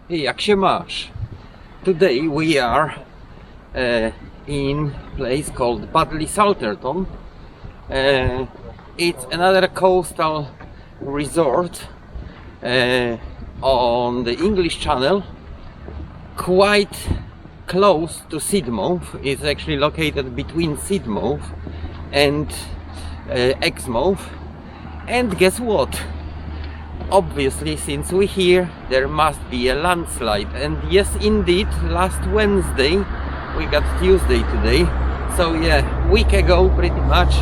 Hey, jak się masz? Today we are in a place called Budleigh, Salterton. It's another coastal resort on the English Channel, quite close to Sidmouth. It's actually located between Sidmouth and Exmouth. And guess what? Obviously, since we're here, there must be a landslide. And yes, indeed, last Wednesday, we got Tuesday today, so yeah, week ago pretty much,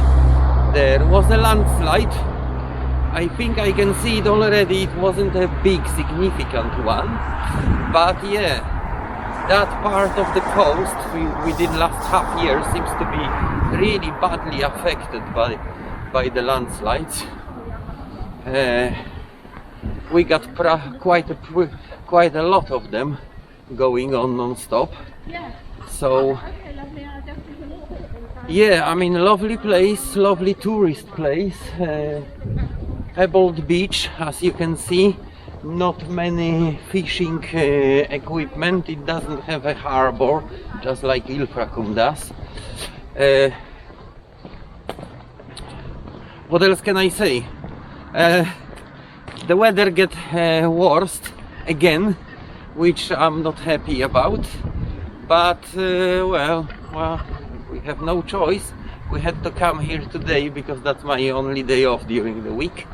there was a landslide. I think I can see it already. It wasn't a big significant one, but yeah, that part of the coast we did last half year seems to be really badly affected by the landslides. We got quite a lot of them going on non-stop. So yeah, I mean, lovely place, lovely tourist place. Pebbled beach, as you can see. Not many fishing equipment. It doesn't have a harbor, just like Ilfracombe does. What else can I say? The weather gets worse again, which I'm not happy about. But well, we have no choice. We had to come here today because that's my only day off during the week.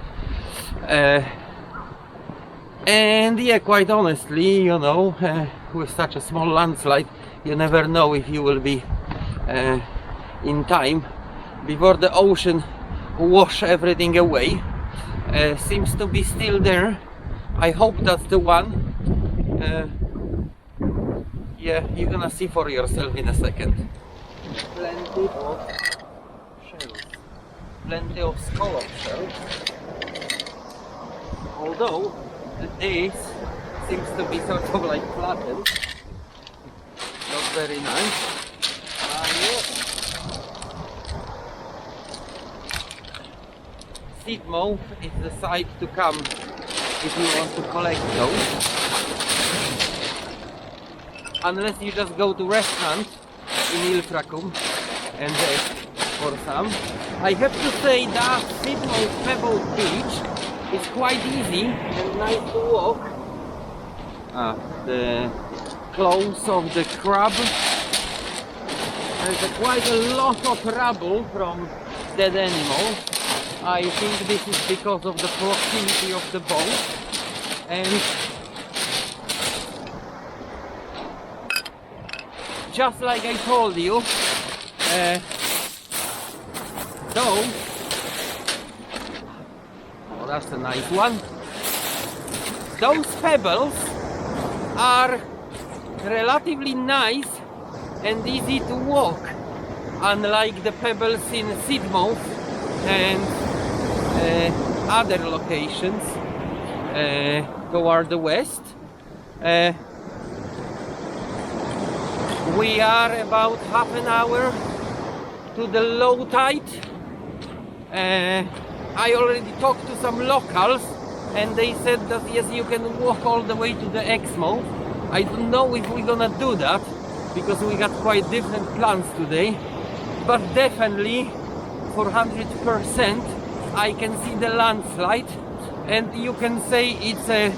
And yeah, quite honestly, you know, with such a small landslide, you never know if you will be in time before the ocean wash everything away. Seems to be still there. I hope that's the one. Yeah, you're gonna see for yourself in a second. Plenty of shells. Plenty of scallop shells. Although this seems to be sort of like flattened. Not very nice. Yeah. Sidmouth is the site to come if you want to collect those. Unless you just go to restaurants in Ilfracombe and for some. I have to say that Sidmouth Pebble Beach is quite easy and nice to walk. The claws of the crab. There's quite a lot of rubble from dead animals. I think this is because of the proximity of the boat, and just like I told you, those, oh, that's a nice one, those pebbles are relatively nice and easy to walk, unlike the pebbles in Sidmouth and other locations toward the west. We are about half an hour to the low tide. I already talked to some locals and they said that yes, you can walk all the way to the Exmouth. I don't know if we're gonna do that because we got quite different plans today, but definitely for 100% I can see the landslide, and you can say it's a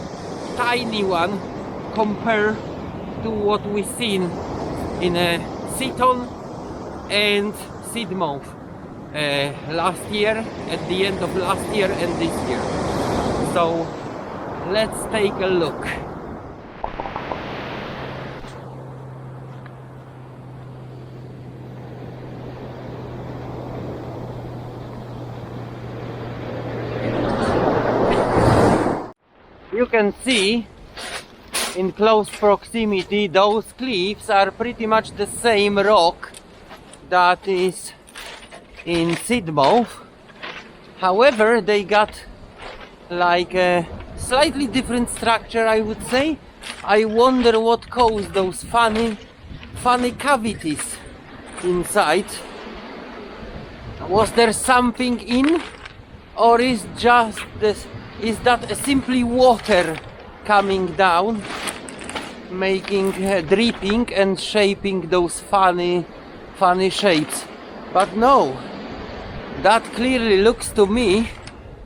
tiny one compared to what we've seen in Seaton and Sidmouth last year, at the end of last year and this year. So let's take a look. You can see in close proximity those cliffs are pretty much the same rock that is in Sidmouth. However, they got like a slightly different structure, I would say. I wonder what caused those funny cavities inside. Was there something in, or is just this? Is that simply water coming down making dripping and shaping those funny shapes. But no, that clearly looks to me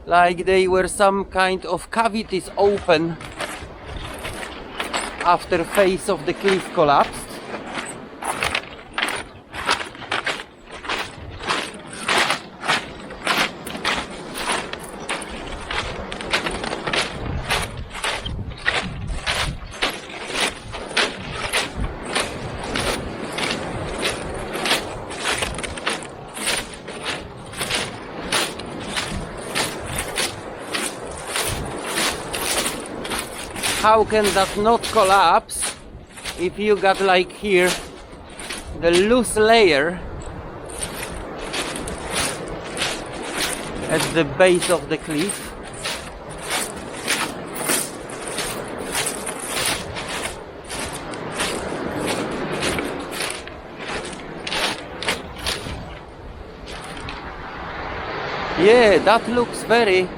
like they were some kind of cavities open after face of the cliff collapsed. How can that not collapse if you got like here the loose layer at the base of the cliff? Yeah, that looks very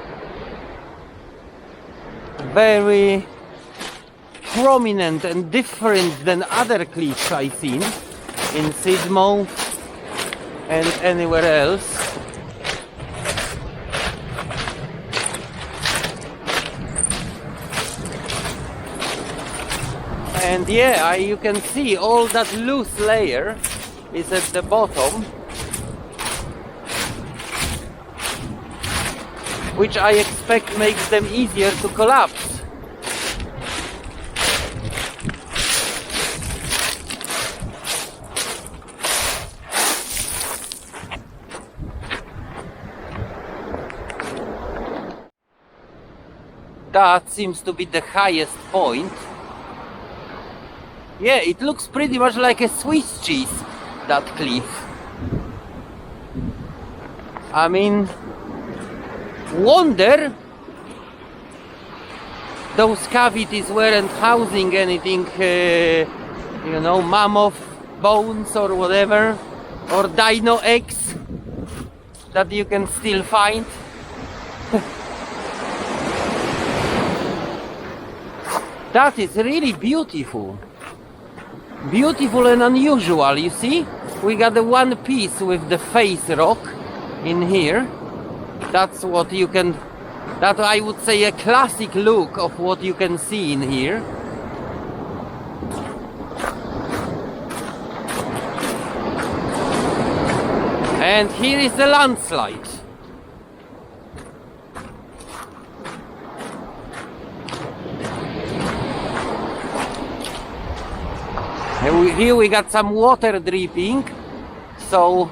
prominent and different than other cliffs I've seen in Sidmouth and anywhere else. And yeah, you can see all that loose layer is at the bottom, which I expect makes them easier to collapse. That seems to be the highest point. Yeah, it looks pretty much like a Swiss cheese, that cliff. I mean, wonder those cavities weren't housing anything, you know, mammoth bones or whatever, or dino eggs that you can still find. That is really beautiful. Beautiful and unusual, you see? We got the one piece with the face rock in here. That's what you can... That I would say a classic look of what you can see in here. And here is the landslide. Here we got some water dripping, so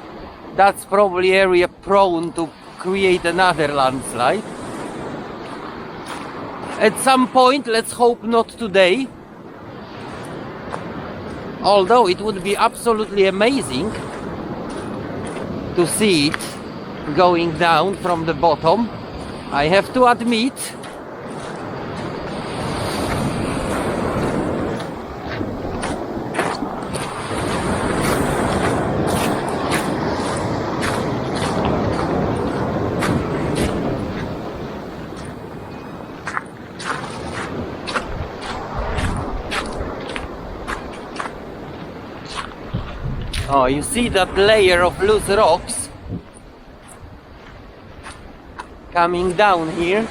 that's probably area prone to create another landslide. At some point, let's hope not today, although it would be absolutely amazing to see it going down from the bottom, I have to admit. Oh, you see that layer of loose rocks coming down here?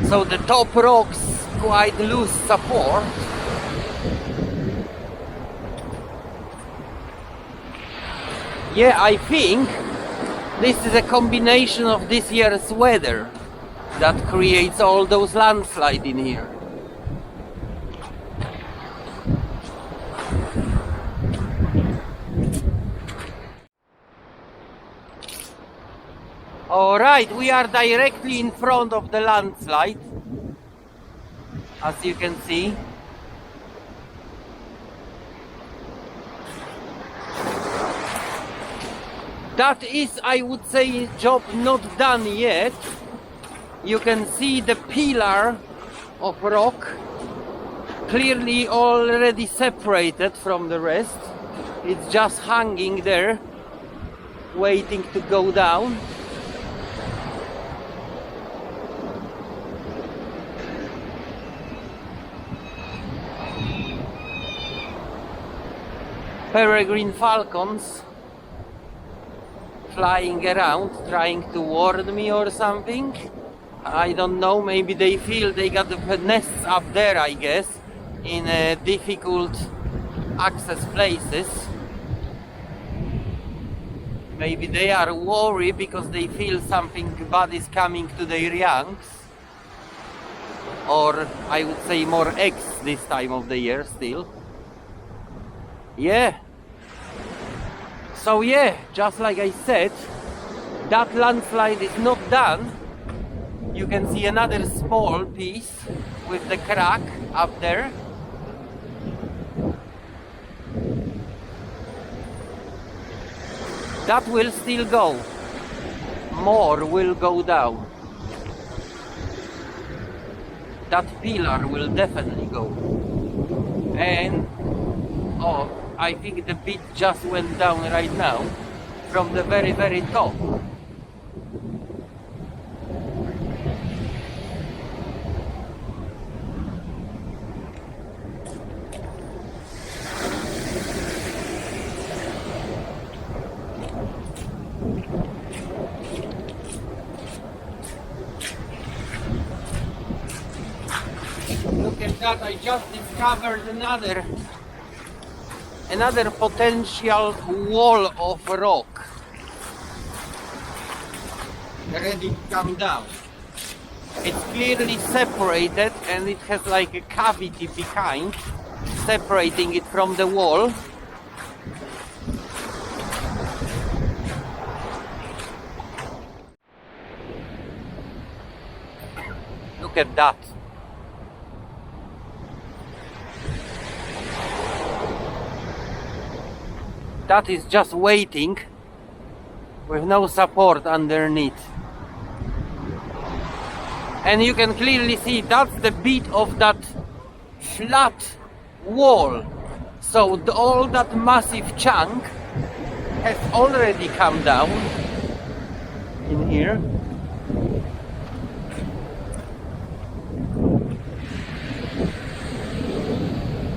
So the top rocks quite loose support. Yeah, I think this is a combination of this year's weather that creates all those landslides in here. Alright, we are directly in front of the landslide, as you can see. That is, I would say, job not done yet. You can see the pillar of rock clearly already separated from the rest. It's just hanging there, waiting to go down. peregrine falcons flying around trying to warn me or something. I don't know, maybe they feel they got the nests up there, I guess, in difficult access places. Maybe they are worried because they feel something bad is coming to their youngs. Or I would say more eggs this time of the year still. Yeah. So yeah, just like I said, that landslide is not done. You can see another small piece with the crack up there. That will still go. More will go down. That pillar will definitely go. And oh, I think the bit just went down right now from the very, very top. Look at that, I just discovered another potential wall of rock ready to come down. It's clearly separated and it has like a cavity behind separating it from the wall. Look at that. That is just waiting with no support underneath. And you can clearly see that's the bit of that flat wall. So all that massive chunk has already come down in here.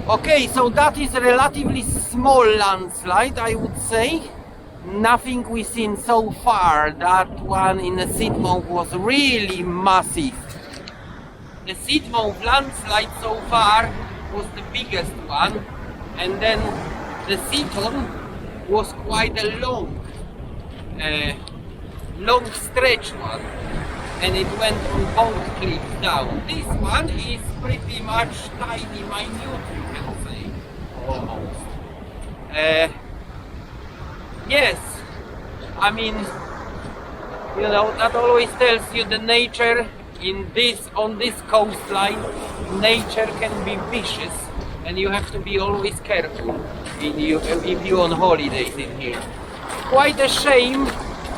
Okay, so that is a relatively small landslide, I would say. Nothing we've seen so far. That one in the Sidmouth was really massive. The Sidmouth landslide so far was the biggest one, and then the Salterton was quite a long stretch one, and it went on both cliffs down. This one is pretty much tiny, minute, you can say, almost. Yes, I mean, you know, that always tells you the nature on this coastline. Nature can be vicious, and you have to be always careful if you're on holidays in here. Quite a shame,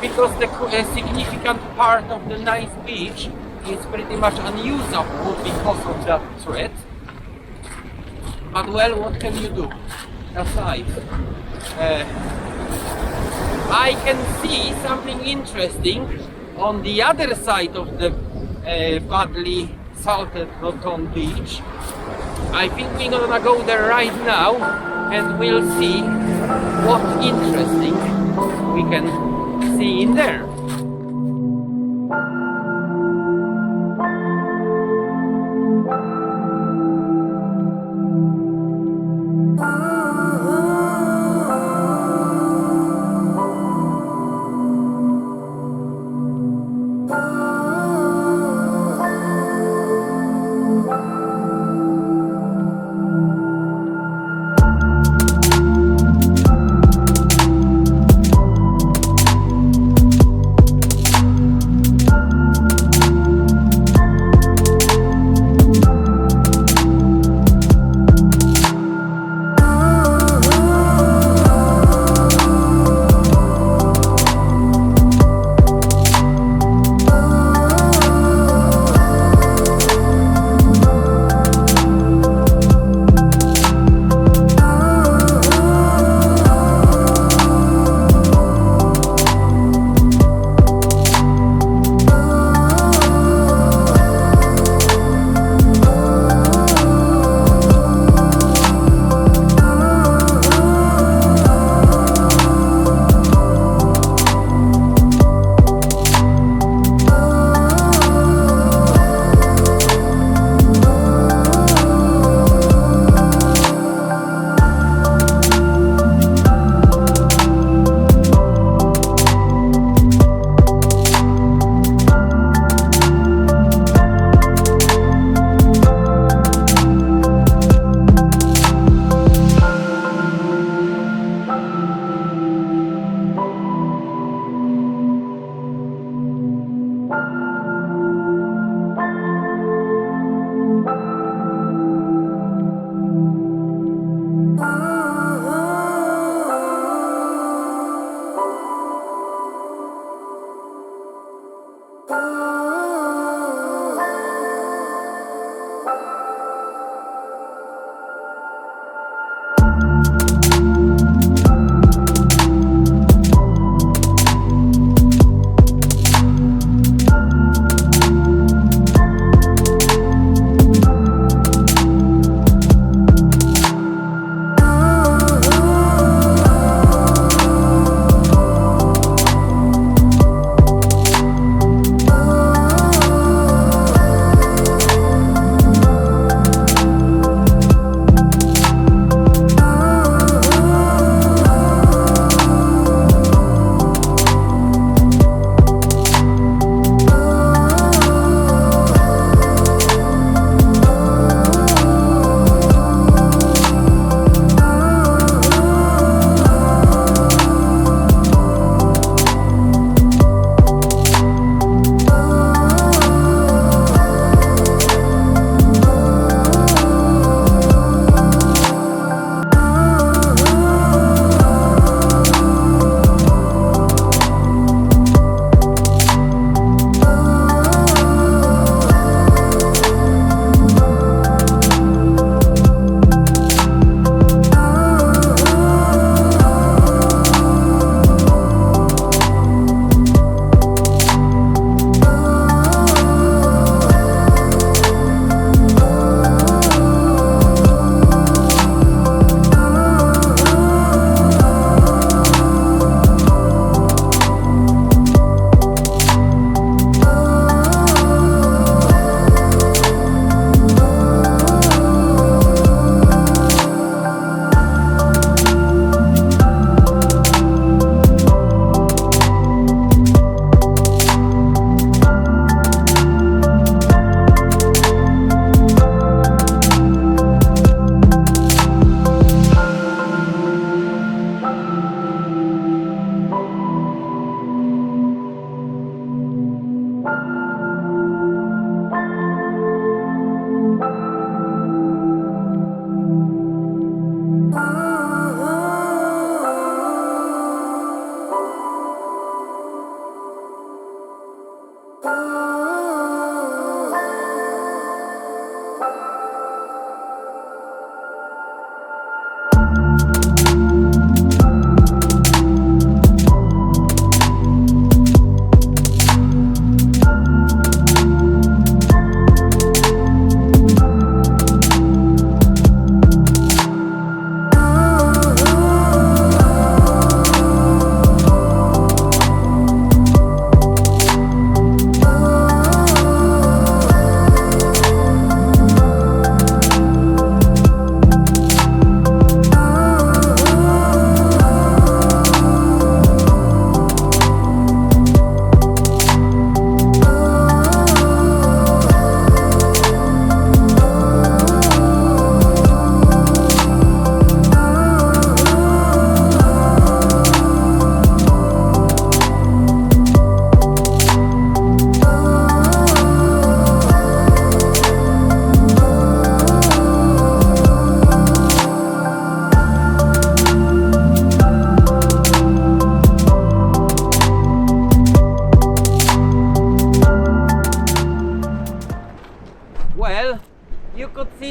because a significant part of the nice beach is pretty much unusable because of that threat. But well, what can you do? That's life. I can see something interesting on the other side of the Budleigh Salterton beach. I think we're gonna go there right now and we'll see what interesting we can see in there.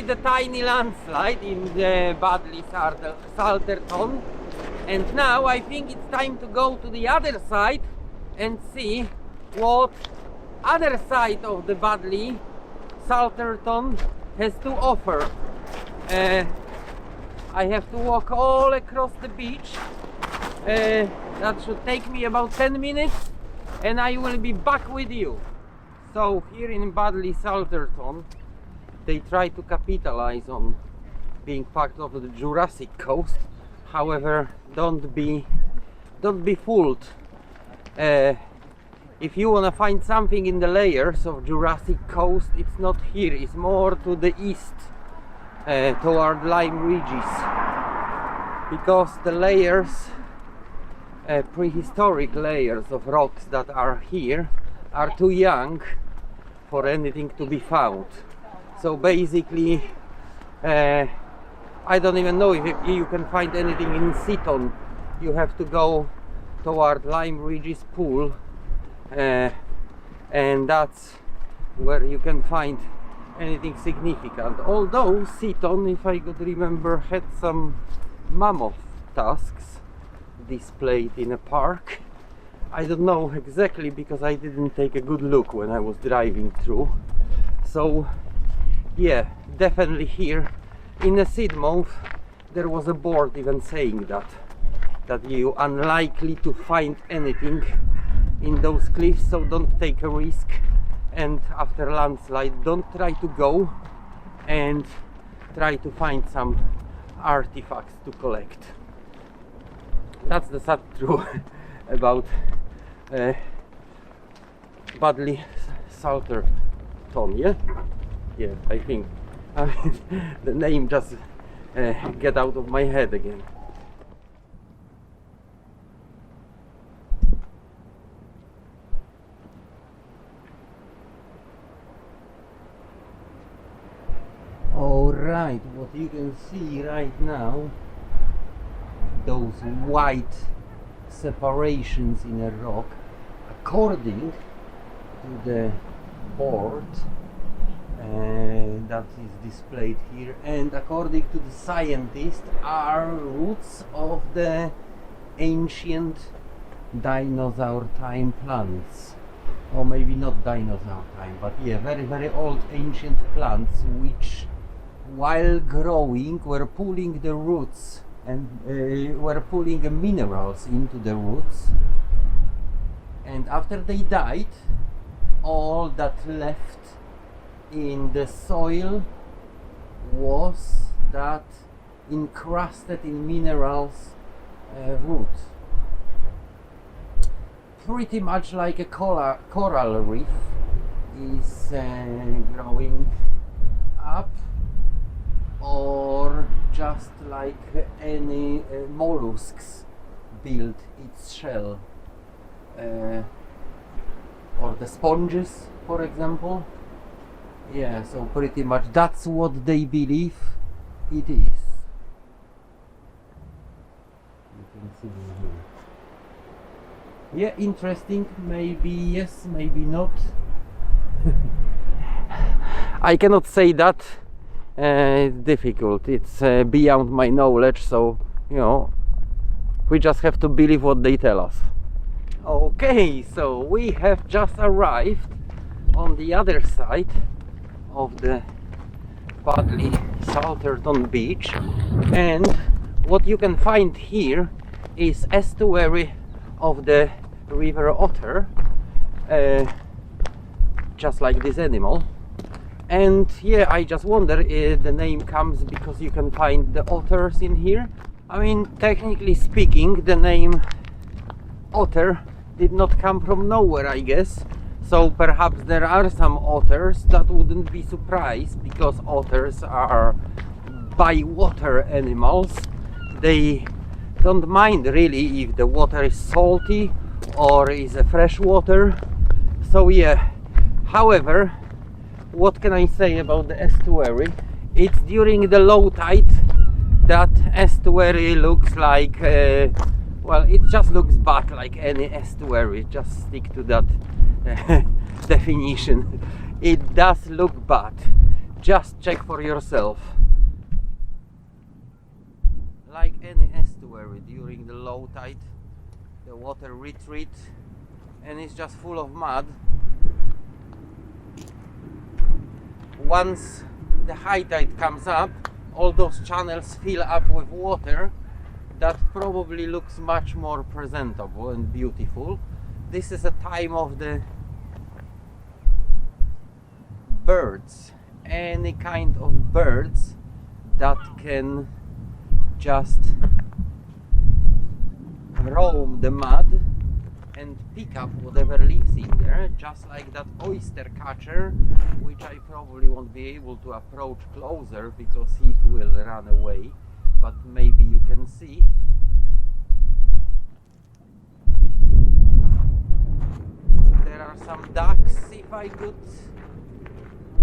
the tiny landslide in the Budleigh Salterton, and now I think it's time to go to the other side and see what other side of the Budleigh Salterton has to offer. I have to walk all across the beach. That should take me about 10 minutes and I will be back with you. So here in Budleigh Salterton they try to capitalize on being part of the Jurassic coast. However, don't be fooled. If you want to find something in the layers of Jurassic coast, it's not here, it's more to the east, toward Lime Ridges, because the layers, prehistoric layers of rocks that are here are too young for anything to be found. So basically I I don't even know if you can find anything in Seaton. You have to go toward Lime Ridge's pool, and that's where you can find anything significant. Although Seaton, if I could remember, had some mammoth tusks displayed in a park. I don't know exactly because I didn't take a good look when I was driving through. So yeah, definitely here in the Sidmouth there was a board even saying that you unlikely to find anything in those cliffs, so don't take a risk, and after landslide don't try to go and try to find some artifacts to collect. That's the sad truth about Budleigh Salterton, yeah, I think. I mean, the name just get out of my head again. Alright, what you can see right now, those white separations in a rock, according to the board that is displayed here, and according to the scientist, are roots of the ancient dinosaur time plants, or maybe not dinosaur time, but yeah, very old ancient plants which while growing were pulling the roots and were pulling minerals into the roots, and after they died, all that left in the soil was that encrusted in minerals root. Pretty much like a coral reef is growing up, or just like any mollusks build its shell, or the sponges, for example. Yeah, so pretty much that's what they believe it is. You can see it here. Yeah, interesting. Maybe yes, maybe not. I cannot say that. It's difficult. It's beyond my knowledge, so you know, we just have to believe what they tell us. Okay, so we have just arrived on the other side of the Budleigh Salterton beach, and what you can find here is estuary of the river otter, just like this animal. And yeah, I just wonder if the name comes because you can find the otters in here. I mean, technically speaking, the name otter did not come from nowhere, I guess. So perhaps there are some otters. That wouldn't be surprised, because otters are by-water animals. They don't mind really if the water is salty or is a fresh water. So yeah, however, what can I say about the estuary? It's during the low tide that estuary looks like, well, it just looks bad like any estuary. Just stick to that definition. It does look bad. Just check for yourself. Like any estuary, during the low tide the water retreats and it's just full of mud. Once the high tide comes up, all those channels fill up with water. That probably looks much more presentable and beautiful. This is a time of the birds, any kind of birds that can just roam the mud and pick up whatever lives in there, just like that oyster catcher, which I probably won't be able to approach closer because it will run away, but maybe you can see. There are some ducks, if I could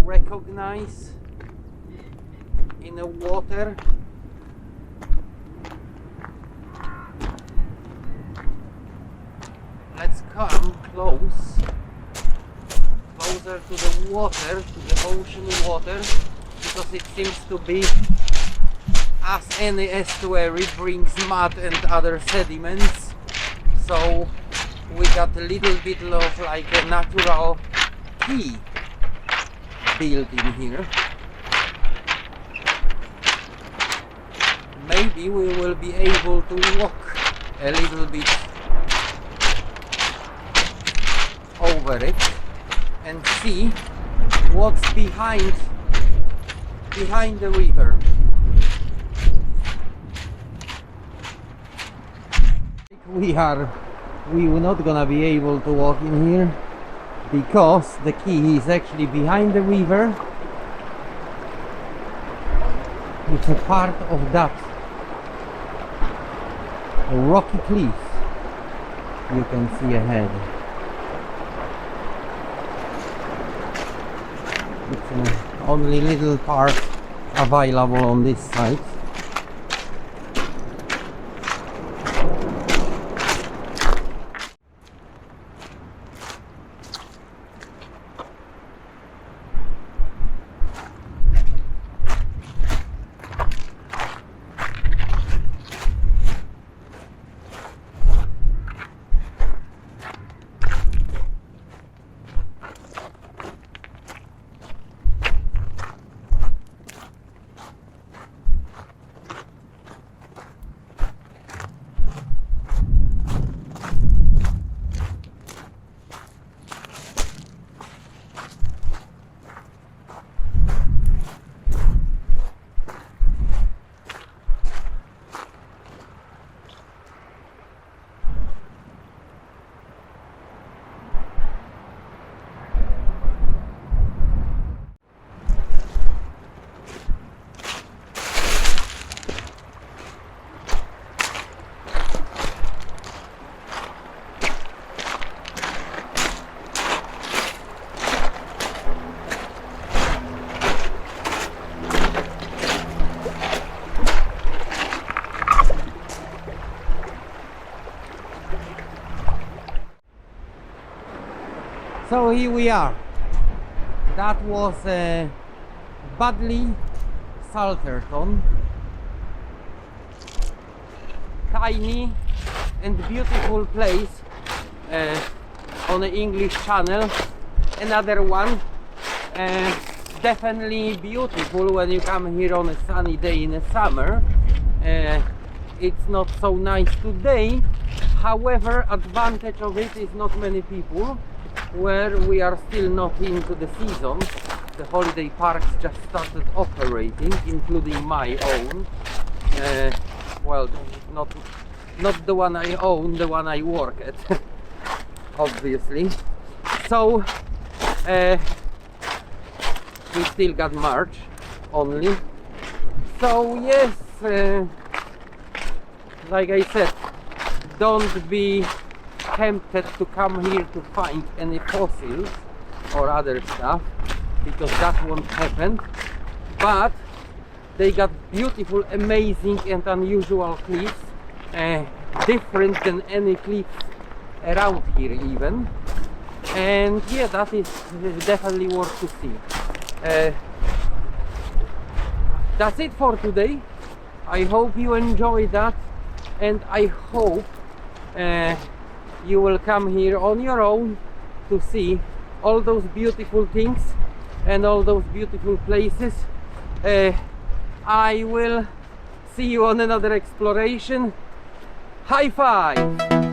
recognize, in the water. come closer to the water, to the ocean water, because it seems to be, as any estuary, brings mud and other sediments. So we got a little bit of like a natural key built in here. Maybe we will be able to walk a little bit over it and see what's behind the river. We're not gonna be able to walk in here because the key is actually behind the river. It's a part of that rocky cliff you can see ahead. It's only little part available on this side. So here we are. That was Budleigh, Salterton. Tiny and beautiful place on the English Channel. Another one. Definitely beautiful when you come here on a sunny day in the summer. It's not so nice today. However, advantage of it is not many people, where we are still not into the season. The holiday parks just started operating, including my own. Well, not the one I own, the one I work at, obviously. So we still got March only. So yes, like I said, don't be tempted to come here to find any fossils or other stuff, because that won't happen. But they got beautiful, amazing and unusual cliffs, different than any cliffs around here even. And yeah, that is definitely worth to see. That's it for today. I hope you enjoyed that, and I hope you will come here on your own to see all those beautiful things and all those beautiful places. I will see you on another exploration. High five!